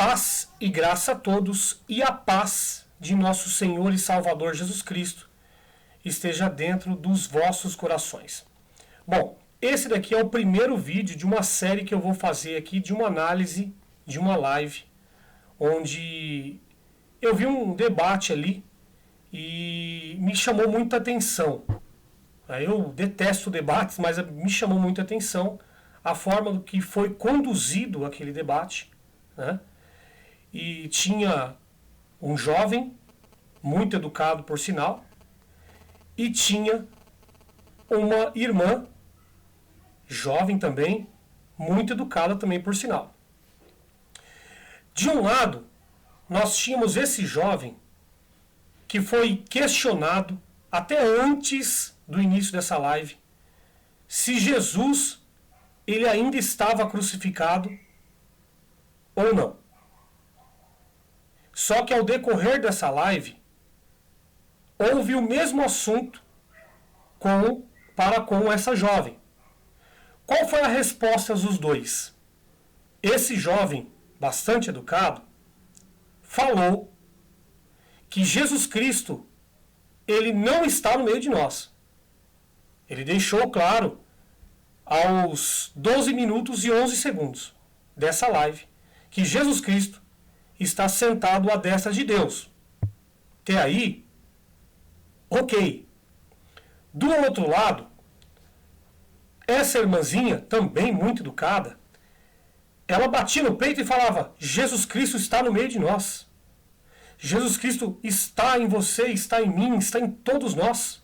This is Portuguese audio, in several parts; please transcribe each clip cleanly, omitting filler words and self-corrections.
Paz e graça a todos, e a paz de nosso Senhor e Salvador Jesus Cristo esteja dentro dos vossos corações. Bom, esse daqui é o primeiro vídeo de uma série que eu vou fazer aqui, de uma análise de uma live, onde eu vi um debate ali e me chamou muita atenção. Eu detesto debates, mas me chamou muita atenção a forma do que foi conduzido aquele debate, né? E tinha um jovem, muito educado por sinal, e tinha uma irmã, jovem também, muito educada também por sinal. De um lado, nós tínhamos esse jovem que foi questionado até antes do início dessa live se Jesus ele ainda estava crucificado ou não. Só que ao decorrer dessa live houve o mesmo assunto para com essa jovem. Qual foi a resposta dos dois? Esse jovem, bastante educado, falou que Jesus Cristo ele não está no meio de nós. Ele deixou claro aos 12 minutos e 11 segundos dessa live que Jesus Cristo está sentado à destra de Deus. Até aí, ok. Do outro lado, essa irmãzinha, também muito educada, ela batia no peito e falava: Jesus Cristo está no meio de nós. Jesus Cristo está em você, está em mim, está em todos nós.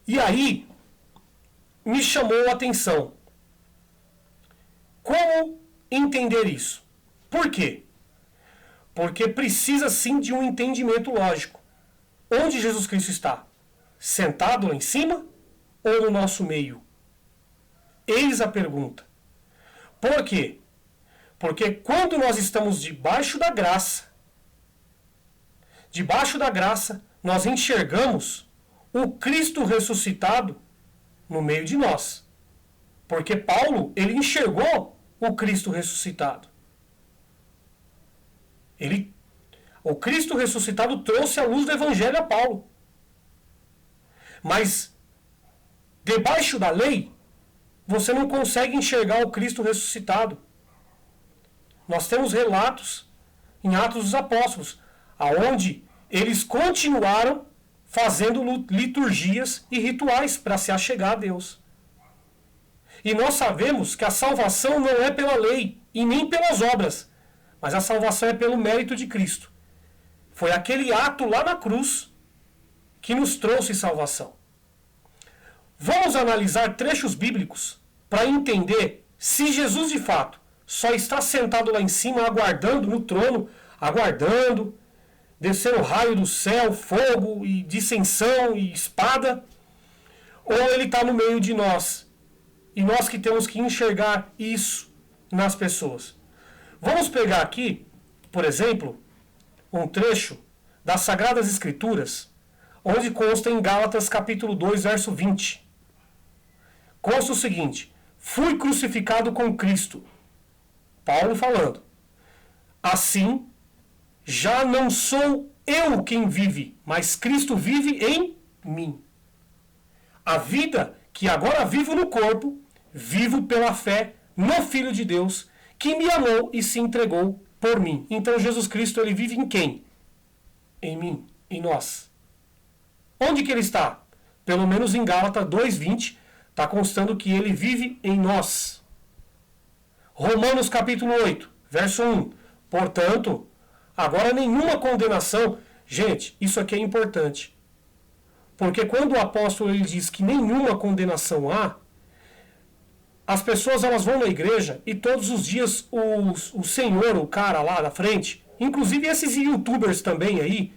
E aí, me chamou a atenção. Como entender isso? Por quê? Porque precisa sim de um entendimento lógico. Onde Jesus Cristo está? Sentado lá em cima ou no nosso meio? Eis a pergunta. Por quê? Porque quando nós estamos debaixo da graça, nós enxergamos o Cristo ressuscitado no meio de nós. Porque Paulo, ele enxergou o Cristo ressuscitado. O Cristo ressuscitado trouxe a luz do Evangelho a Paulo. Mas, debaixo da lei, você não consegue enxergar o Cristo ressuscitado. Nós temos relatos em Atos dos Apóstolos, aonde eles continuaram fazendo liturgias e rituais para se achegar a Deus. E nós sabemos que a salvação não é pela lei e nem pelas obras, mas a salvação é pelo mérito de Cristo. Foi aquele ato lá na cruz que nos trouxe salvação. Vamos analisar trechos bíblicos para entender se Jesus de fato só está sentado lá em cima, aguardando no trono, aguardando, descer o raio do céu, fogo e dissensão e espada, ou ele está no meio de nós, e nós que temos que enxergar isso nas pessoas. Vamos pegar aqui, por exemplo, um trecho das Sagradas Escrituras, onde consta em Gálatas capítulo 2, verso 20. Consta o seguinte: fui crucificado com Cristo. Paulo falando. Assim, já não sou eu quem vive, mas Cristo vive em mim. A vida que agora vivo no corpo, vivo pela fé no Filho de Deus, que me amou e se entregou por mim. Então Jesus Cristo, ele vive em quem? Em mim, em nós. Onde que ele está? Pelo menos em Gálatas 2:20, está constando que ele vive em nós. Romanos capítulo 8, verso 1. Portanto, agora nenhuma condenação. Gente, isso aqui é importante. Porque quando o apóstolo ele diz que nenhuma condenação há, as pessoas elas vão na igreja e todos os dias o senhor, o cara lá da frente, inclusive esses youtubers também aí,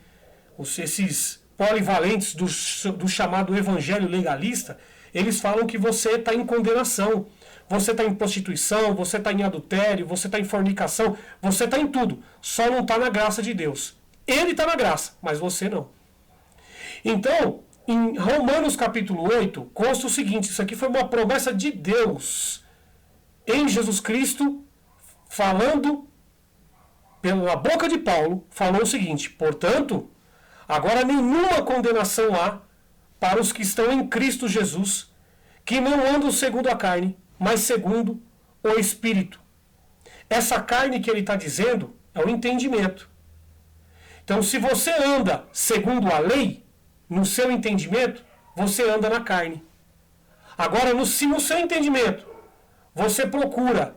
esses polivalentes do chamado evangelho legalista, eles falam que você está em condenação. Você está em prostituição, você está em adultério, você está em fornicação, você está em tudo. Só não está na graça de Deus. Ele está na graça, mas você não. Então, em Romanos capítulo 8, consta o seguinte: isso aqui foi uma promessa de Deus em Jesus Cristo, falando pela boca de Paulo, falou o seguinte: portanto, agora nenhuma condenação há para os que estão em Cristo Jesus, que não andam segundo a carne, mas segundo o Espírito. Essa carne que ele está dizendo é o entendimento. Então, se você anda segundo a lei, no seu entendimento, você anda na carne. Agora, se no seu entendimento você procura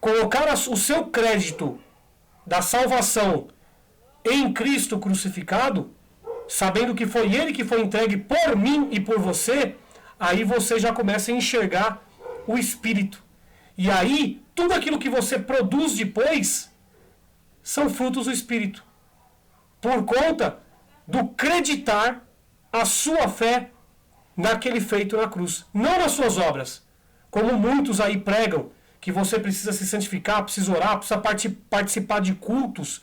colocar o seu crédito da salvação em Cristo crucificado, sabendo que foi Ele que foi entregue por mim e por você, aí você já começa a enxergar o Espírito. E aí, tudo aquilo que você produz depois são frutos do Espírito. Por conta do creditar a sua fé naquele feito na cruz. Não nas suas obras. Como muitos aí pregam, que você precisa se santificar, precisa orar, precisa participar de cultos,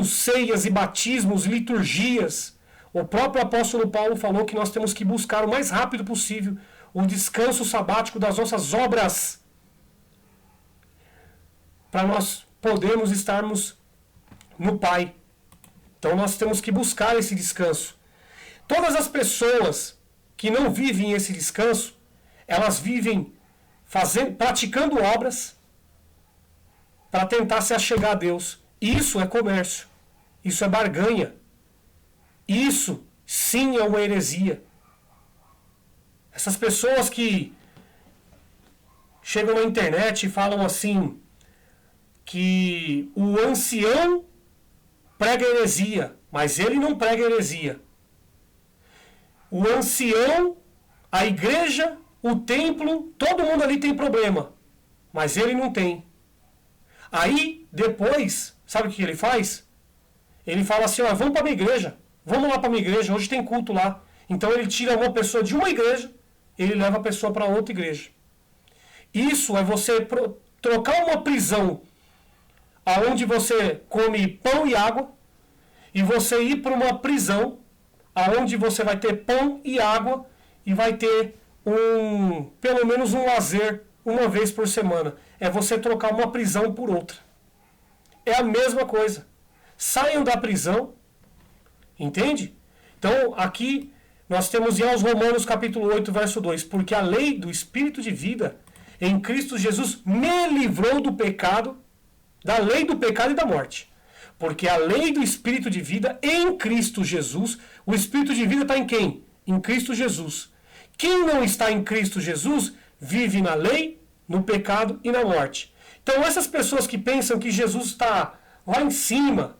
ceias e batismos, liturgias. O próprio apóstolo Paulo falou que nós temos que buscar o mais rápido possível o descanso sabático das nossas obras, para nós podermos estarmos no Pai. Então nós temos que buscar esse descanso. Todas as pessoas que não vivem esse descanso, elas vivem praticando obras para tentar se achegar a Deus. Isso é comércio. Isso é barganha. Isso sim é uma heresia. Essas pessoas que chegam na internet e falam assim, que o ancião prega heresia, mas ele não prega heresia. O ancião, a igreja, o templo, todo mundo ali tem problema, mas ele não tem. Aí, depois, sabe o que ele faz? Ele fala assim, ó, vamos para a minha igreja, vamos lá para a minha igreja, hoje tem culto lá. Então ele tira uma pessoa de uma igreja, ele leva a pessoa para outra igreja. Isso é você trocar uma prisão aonde você come pão e água, e você ir para uma prisão aonde você vai ter pão e água e vai ter pelo menos um lazer uma vez por semana. É você trocar uma prisão por outra. É a mesma coisa. Saiam da prisão, entende? Então aqui nós temos em Romanos capítulo 8, verso 2, porque a lei do Espírito de vida em Cristo Jesus me livrou do pecado, da lei do pecado e da morte. Porque a lei do Espírito de vida em Cristo Jesus, o Espírito de vida está em quem? Em Cristo Jesus. Quem não está em Cristo Jesus vive na lei, no pecado e na morte. Então essas pessoas que pensam que Jesus está lá em cima,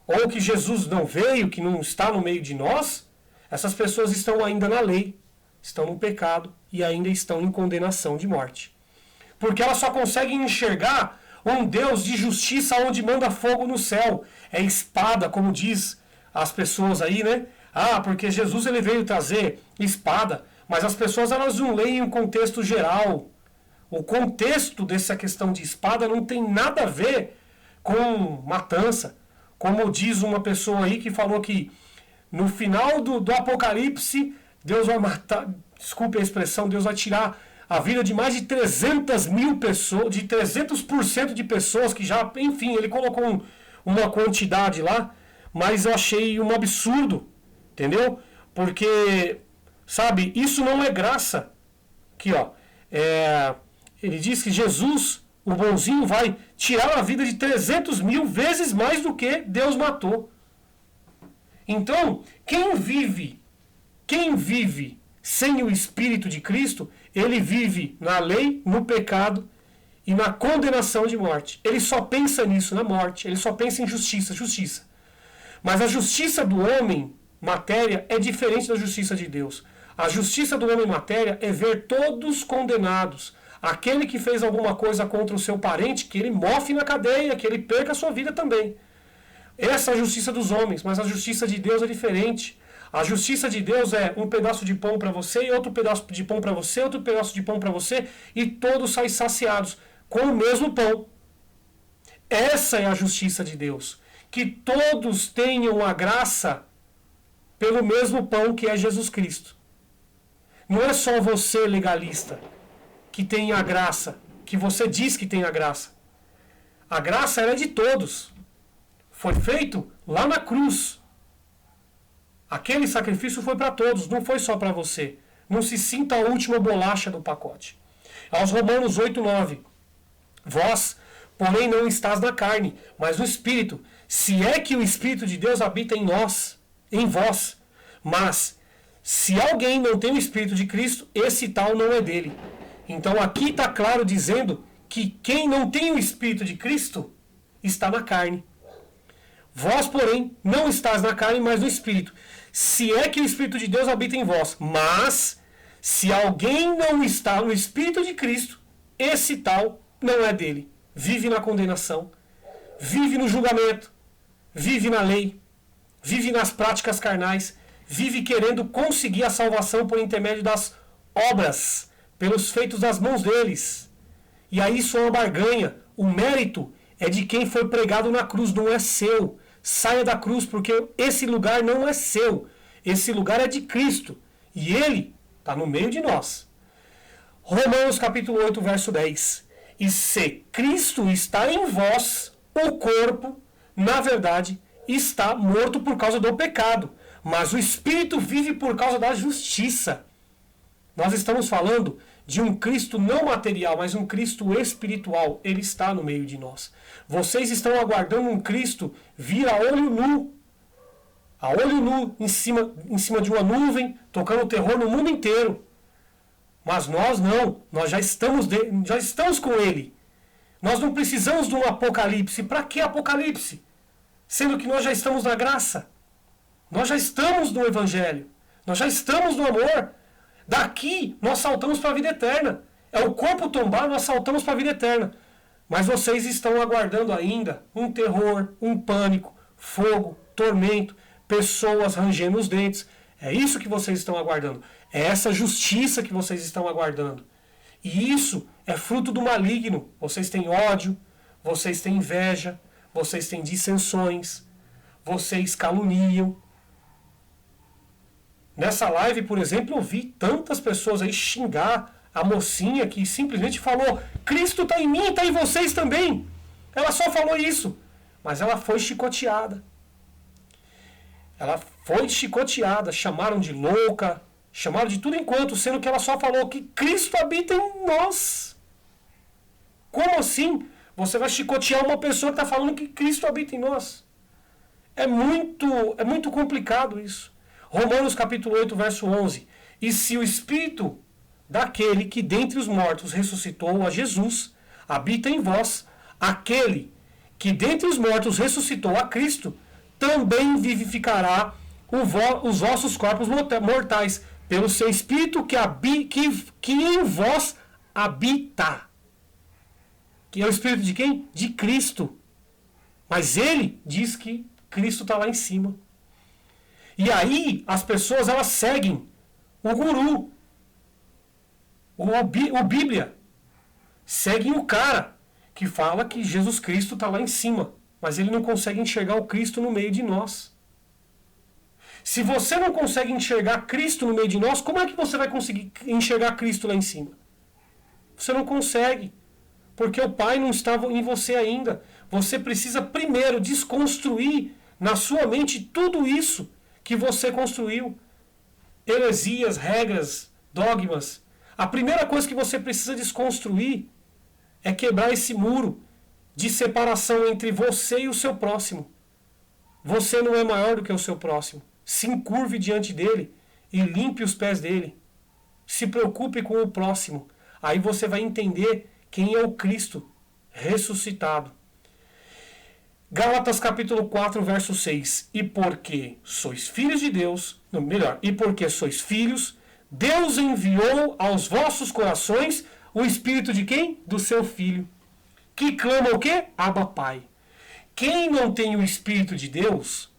ou que Jesus não veio, que não está no meio de nós, essas pessoas estão ainda na lei, estão no pecado e ainda estão em condenação de morte. Porque elas só conseguem enxergar um Deus de justiça onde manda fogo no céu. É espada, como diz as pessoas aí, né? Ah, porque Jesus ele veio trazer espada. Mas as pessoas elas não leem o contexto geral. O contexto dessa questão de espada não tem nada a ver com matança. Como diz uma pessoa aí que falou que no final do Apocalipse, Deus vai matar, desculpe a expressão, Deus vai tirar a vida de mais de 300 mil pessoas, de 300% de pessoas que já, enfim, ele colocou uma quantidade lá, mas eu achei um absurdo, entendeu? Porque, sabe, isso não é graça. Aqui, ó, ele diz que Jesus, o bonzinho, vai tirar a vida de 300 mil vezes mais do que Deus matou. Então, quem vive sem o Espírito de Cristo, ele vive na lei, no pecado e na condenação de morte. Ele só pensa nisso, na morte. Ele só pensa em justiça. Mas a justiça do homem, matéria, é diferente da justiça de Deus. A justiça do homem, matéria, é ver todos condenados. Aquele que fez alguma coisa contra o seu parente, que ele mofe na cadeia, que ele perca a sua vida também. Essa é a justiça dos homens, mas a justiça de Deus é diferente. A justiça de Deus é um pedaço de pão para você, e outro pedaço de pão para você, outro pedaço de pão para você, e todos saem saciados com o mesmo pão. Essa é a justiça de Deus. Que todos tenham a graça pelo mesmo pão que é Jesus Cristo. Não é só você, legalista, que tem a graça. que você diz que tem a graça. A graça é de todos. Foi feito lá na cruz. Aquele sacrifício foi para todos, não foi só para você. Não se sinta a última bolacha do pacote. Aos Romanos 8:9. Vós, porém, não estás na carne, mas no Espírito. Se é que o Espírito de Deus habita em nós, em vós. Mas, se alguém não tem o Espírito de Cristo, esse tal não é dele. Então aqui está claro dizendo que quem não tem o Espírito de Cristo está na carne. Vós, porém, não estás na carne, mas no Espírito. Se é que o Espírito de Deus habita em vós. Mas, se alguém não está no Espírito de Cristo, esse tal não é dele. Vive na condenação, vive no julgamento, vive na lei, vive nas práticas carnais, vive querendo conseguir a salvação por intermédio das obras, pelos feitos das mãos deles. E aí isso é uma barganha. O mérito é de quem foi pregado na cruz, não é seu. Saia da cruz, porque esse lugar não é seu. Esse lugar é de Cristo. E Ele está no meio de nós. Romanos capítulo 8, verso 10. E se Cristo está em vós, o corpo, na verdade, está morto por causa do pecado. Mas o Espírito vive por causa da justiça. Nós estamos falando de um Cristo não material, mas um Cristo espiritual. Ele está no meio de nós. Vocês estão aguardando um Cristo vir a olho nu. A olho nu, em cima de uma nuvem, tocando terror no mundo inteiro. Mas nós não. Nós já estamos com Ele. Nós não precisamos de um apocalipse. Para que apocalipse? Sendo que nós já estamos na graça. Nós já estamos no Evangelho. Nós já estamos no amor. Daqui, nós saltamos para a vida eterna. É o corpo tombar, nós saltamos para a vida eterna. Mas vocês estão aguardando ainda um terror, um pânico, fogo, tormento, pessoas rangendo os dentes. É isso que vocês estão aguardando. É essa justiça que vocês estão aguardando. E isso é fruto do maligno. Vocês têm ódio, vocês têm inveja, vocês têm dissensões, vocês caluniam. Nessa live, por exemplo, eu vi tantas pessoas aí xingar a mocinha que simplesmente falou: Cristo está em mim, está em vocês também. Ela só falou isso, mas ela foi chicoteada. Ela foi chicoteada, chamaram de louca, chamaram de tudo enquanto, sendo que ela só falou que Cristo habita em nós. Como assim você vai chicotear uma pessoa que está falando que Cristo habita em nós? É muito complicado isso. Romanos capítulo 8, verso 11. E se o Espírito daquele que dentre os mortos ressuscitou a Jesus habita em vós, aquele que dentre os mortos ressuscitou a Cristo, também vivificará os vossos corpos mortais, pelo seu Espírito que em vós habita. Que é o Espírito de quem? De Cristo. Mas ele diz que Cristo está lá em cima. E aí as pessoas elas seguem o guru, o Bíblia. Seguem o cara que fala que Jesus Cristo está lá em cima. Mas ele não consegue enxergar o Cristo no meio de nós. Se você não consegue enxergar Cristo no meio de nós, como é que você vai conseguir enxergar Cristo lá em cima? Você não consegue. Porque o Pai não estava em você ainda. Você precisa primeiro desconstruir na sua mente tudo isso que você construiu. Heresias, regras, dogmas. A primeira coisa que você precisa desconstruir é quebrar esse muro de separação entre você e o seu próximo. Você não é maior do que o seu próximo. Se encurve diante dele e limpe os pés dele. Se preocupe com o próximo. Aí você vai entender quem é o Cristo ressuscitado. Gálatas capítulo 4, verso 6. E porque sois filhos de Deus, e porque sois filhos, Deus enviou aos vossos corações o Espírito de quem? Do seu Filho. Que clama o quê? Abba, Pai. Quem não tem o Espírito de Deus,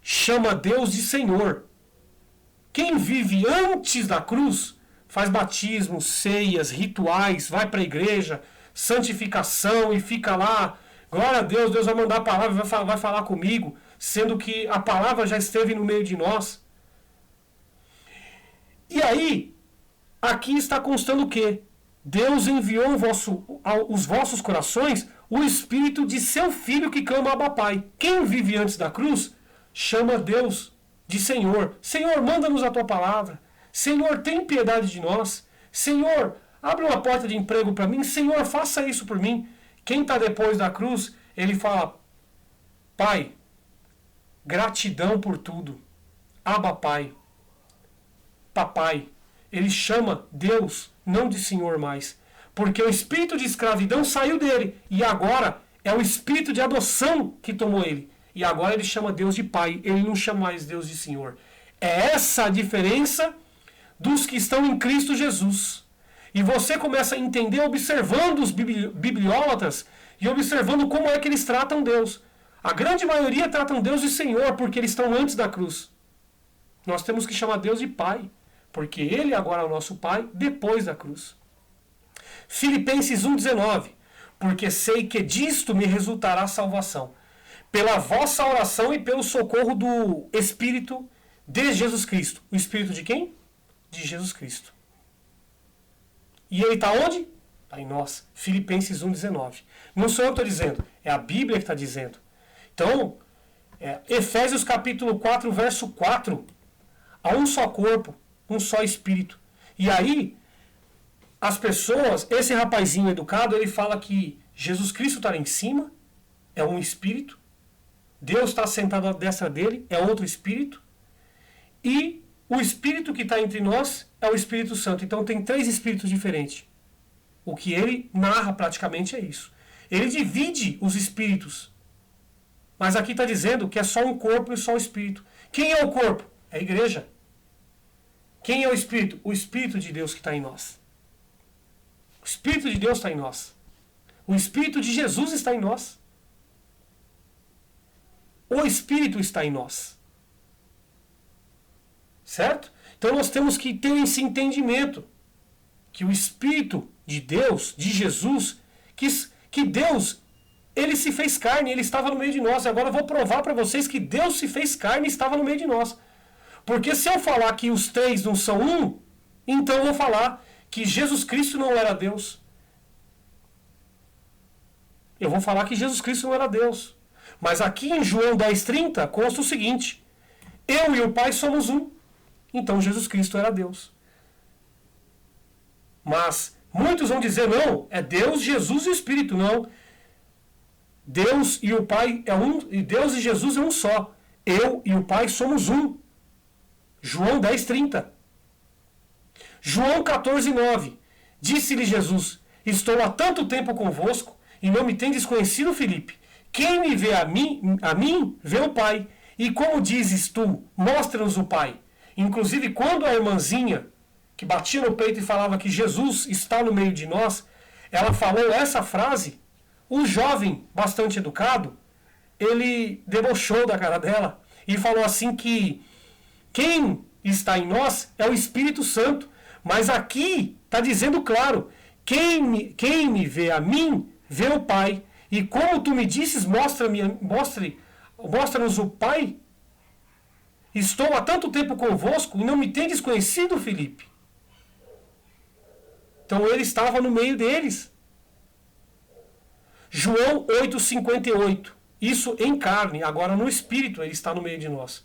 chama Deus de Senhor. Quem vive antes da cruz, faz batismo, ceias, rituais, vai para a igreja, santificação e fica lá, glória a Deus, Deus vai mandar a palavra, vai falar comigo, sendo que a palavra já esteve no meio de nós. E aí, aqui está constando o quê? Deus enviou aos vossos corações o Espírito de seu Filho que clama Abba Pai. Quem vive antes da cruz chama Deus de Senhor. Senhor, manda-nos a tua palavra. Senhor, tem piedade de nós. Senhor, abre uma porta de emprego para mim. Senhor, faça isso por mim. Quem está depois da cruz, ele fala, Pai, gratidão por tudo. Abba Pai. Papai. Ele chama Deus não de Senhor mais. Porque o espírito de escravidão saiu dele. E agora é o espírito de adoção que tomou ele. E agora ele chama Deus de Pai. Ele não chama mais Deus de Senhor. É essa a diferença dos que estão em Cristo Jesus. E você começa a entender observando os bibliólatras e observando como é que eles tratam Deus. A grande maioria tratam Deus de Senhor porque eles estão antes da cruz. Nós temos que chamar Deus de Pai. Porque Ele agora é o nosso Pai depois da cruz. Filipenses 1,19. Porque sei que disto me resultará salvação, pela vossa oração e pelo socorro do Espírito de Jesus Cristo. O Espírito de quem? De Jesus Cristo. E Ele está onde? Está em nós. Filipenses 1,19. Não sou eu que estou dizendo, é a Bíblia que está dizendo. Então, Efésios capítulo 4, verso 4. Há um só corpo, um só espírito. E aí, as pessoas, esse rapazinho educado, ele fala que Jesus Cristo está lá em cima, é um espírito. Deus está sentado à destra dele, é outro espírito. E o espírito que está entre nós é o Espírito Santo. Então tem 3 espíritos diferentes. O que ele narra praticamente é isso. Ele divide os espíritos. Mas aqui está dizendo que é só um corpo e só um espírito. Quem é o corpo? É a igreja. Quem é o Espírito? O Espírito de Deus que está em nós. O Espírito de Deus está em nós. O Espírito de Jesus está em nós. O Espírito está em nós. Certo? Então nós temos que ter esse entendimento. Que o Espírito de Deus, de Jesus, que Deus, Ele se fez carne, Ele estava no meio de nós. E agora eu vou provar para vocês que Deus se fez carne e estava no meio de nós. Porque se eu falar que os 3 não são um, então eu vou falar que Jesus Cristo não era Deus. Eu vou falar que Jesus Cristo não era Deus. Mas aqui em João 10,30 consta o seguinte: eu e o Pai somos um. Então Jesus Cristo era Deus. Mas muitos vão dizer, não, é Deus, Jesus e Espírito. Não. Deus e o Pai é um, e Deus e Jesus é um só. Eu e o Pai somos um. João 10,30. João 14,9. Disse-lhe Jesus, estou há tanto tempo convosco, e não me tendes conhecido, Filipe. Quem me vê a mim, vê o Pai. E como dizes tu, mostra-nos o Pai. Inclusive, quando a irmãzinha, que batia no peito e falava que Jesus está no meio de nós, ela falou essa frase, o jovem, bastante educado, ele debochou da cara dela e falou assim que quem está em nós é o Espírito Santo. Mas aqui está dizendo claro, quem me vê a mim, vê o Pai. E como tu me disses, mostra-nos o Pai. Estou há tanto tempo convosco e não me tendes conhecido, Filipe. Então ele estava no meio deles. João 8,58. Isso em carne, agora no Espírito ele está no meio de nós.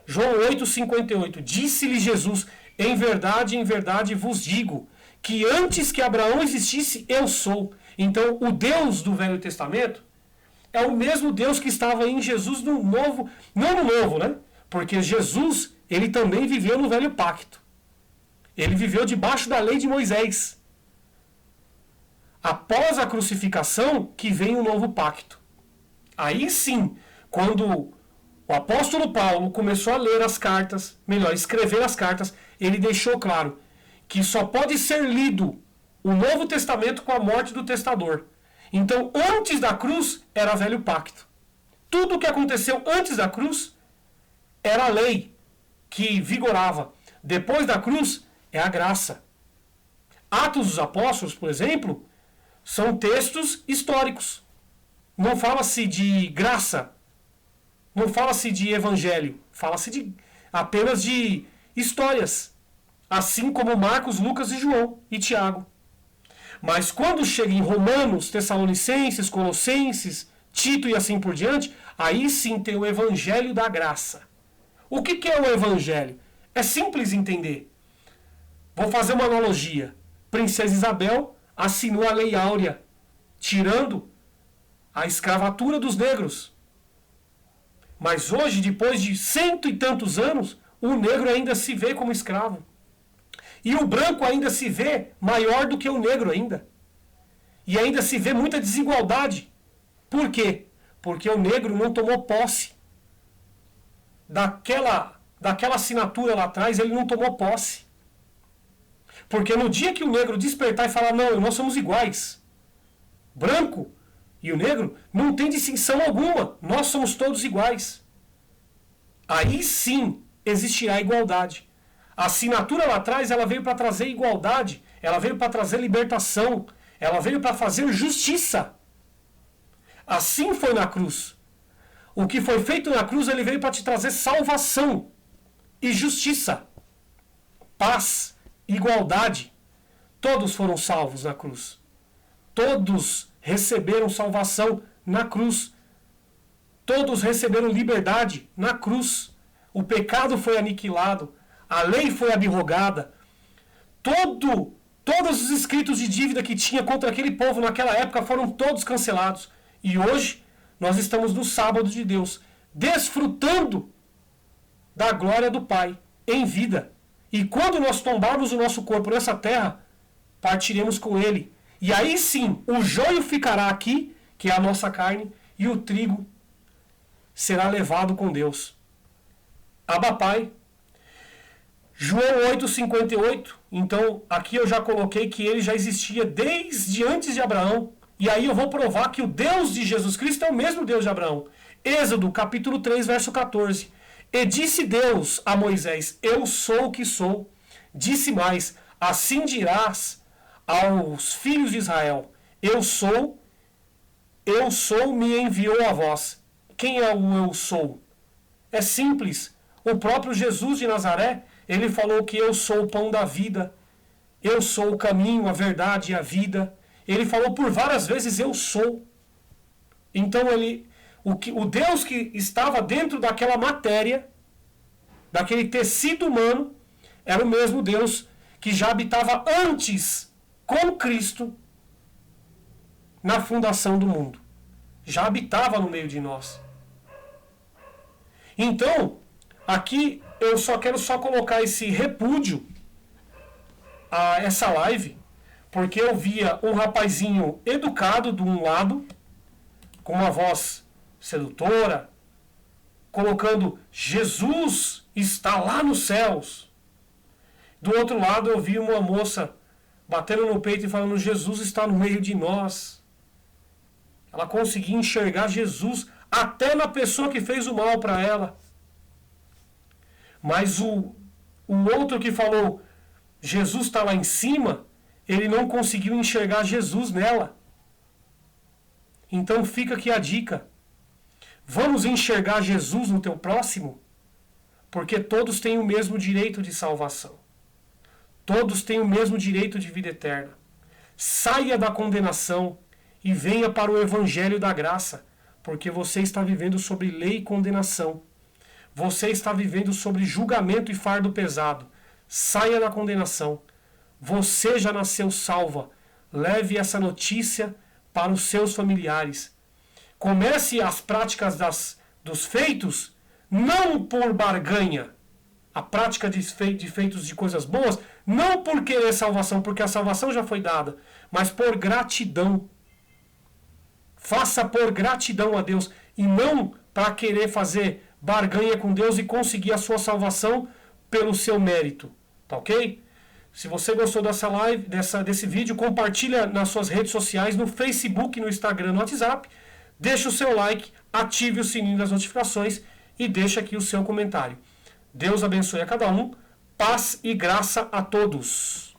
João 8,58. Disse-lhe Jesus, em verdade vos digo, que antes que Abraão existisse, eu sou. Então, o Deus do Velho Testamento é o mesmo Deus que estava em Jesus no Novo, não no Novo, né? Porque Jesus, ele também viveu no Velho Pacto. Ele viveu debaixo da lei de Moisés. Após a crucificação, que vem o Novo Pacto. Aí sim, quando o apóstolo Paulo começou a ler as cartas, melhor, escrever as cartas, ele deixou claro que só pode ser lido o Novo Testamento com a morte do testador. Então, antes da cruz, era Velho Pacto. Tudo o que aconteceu antes da cruz era a lei que vigorava. Depois da cruz, é a graça. Atos dos Apóstolos, por exemplo, são textos históricos. Não fala-se de graça, não fala-se de evangelho, fala-se apenas de histórias. Assim como Marcos, Lucas e João e Tiago. Mas quando chega em Romanos, Tessalonicenses, Colossenses, Tito e assim por diante, aí sim tem o evangelho da graça. O que é o evangelho? É simples entender. Vou fazer uma analogia. Princesa Isabel assinou a Lei Áurea, tirando a escravatura dos negros. Mas hoje, depois de 100 e tantos anos, o negro ainda se vê como escravo. E o branco ainda se vê maior do que o negro ainda. E ainda se vê muita desigualdade. Por quê? Porque o negro não tomou posse daquela assinatura lá atrás, ele não tomou posse. Porque no dia que o negro despertar e falar, não, nós somos iguais, branco e o negro, não tem distinção alguma, nós somos todos iguais. Aí sim existirá igualdade. A assinatura lá atrás, ela veio para trazer igualdade, ela veio para trazer libertação, ela veio para fazer justiça. Assim foi na cruz. O que foi feito na cruz, ele veio para te trazer salvação e justiça, paz, igualdade. Todos foram salvos na cruz. Todos receberam salvação na cruz. Todos receberam liberdade na cruz. O pecado foi aniquilado. A lei foi abrogada. Todos os escritos de dívida que tinha contra aquele povo naquela época foram todos cancelados. E hoje nós estamos no sábado de Deus, desfrutando da glória do Pai em vida. E quando nós tombarmos o nosso corpo nessa terra, partiremos com ele. E aí sim, o joio ficará aqui, que é a nossa carne, e o trigo será levado com Deus. Abba Pai. João 8,58. Então, aqui eu já coloquei que ele já existia desde antes de Abraão. E aí eu vou provar que o Deus de Jesus Cristo é o mesmo Deus de Abraão. Êxodo, capítulo 3, verso 14. E disse Deus a Moisés, eu sou o que sou. Disse mais, assim dirás aos filhos de Israel, eu sou, me enviou a vós. Quem é o eu sou? É simples. O próprio Jesus de Nazaré, ele falou que eu sou o pão da vida, eu sou o caminho, a verdade e a vida. Ele falou por várias vezes, eu sou. Então o Deus que estava dentro daquela matéria, daquele tecido humano, era o mesmo Deus que já habitava antes com Cristo na fundação do mundo. Já habitava no meio de nós. Então, aqui eu quero colocar esse repúdio a essa live, porque eu via um rapazinho educado de um lado, com uma voz sedutora, colocando Jesus está lá nos céus. Do outro lado eu vi uma moça batendo no peito e falando Jesus está no meio de nós. Ela conseguia enxergar Jesus até na pessoa que fez o mal para ela. Mas o outro que falou Jesus está lá em cima, ele não conseguiu enxergar Jesus nela. Então fica aqui a dica. Vamos enxergar Jesus no teu próximo? Porque todos têm o mesmo direito de salvação. Todos têm o mesmo direito de vida eterna. Saia da condenação e venha para o evangelho da graça, porque você está vivendo sobre lei e condenação. Você está vivendo sobre julgamento e fardo pesado. Saia da condenação. Você já nasceu salva. Leve essa notícia para os seus familiares. Comece as práticas dos feitos, não por barganha. A prática de feitos de coisas boas, não por querer salvação, porque a salvação já foi dada, mas por gratidão. Faça por gratidão a Deus e não para querer fazer barganha com Deus e conseguir a sua salvação pelo seu mérito. Tá ok? Se você gostou dessa live, desse vídeo, compartilha nas suas redes sociais, no Facebook, no Instagram, no WhatsApp. Deixa o seu like, ative o sininho das notificações e deixa aqui o seu comentário. Deus abençoe a cada um. Paz e graça a todos.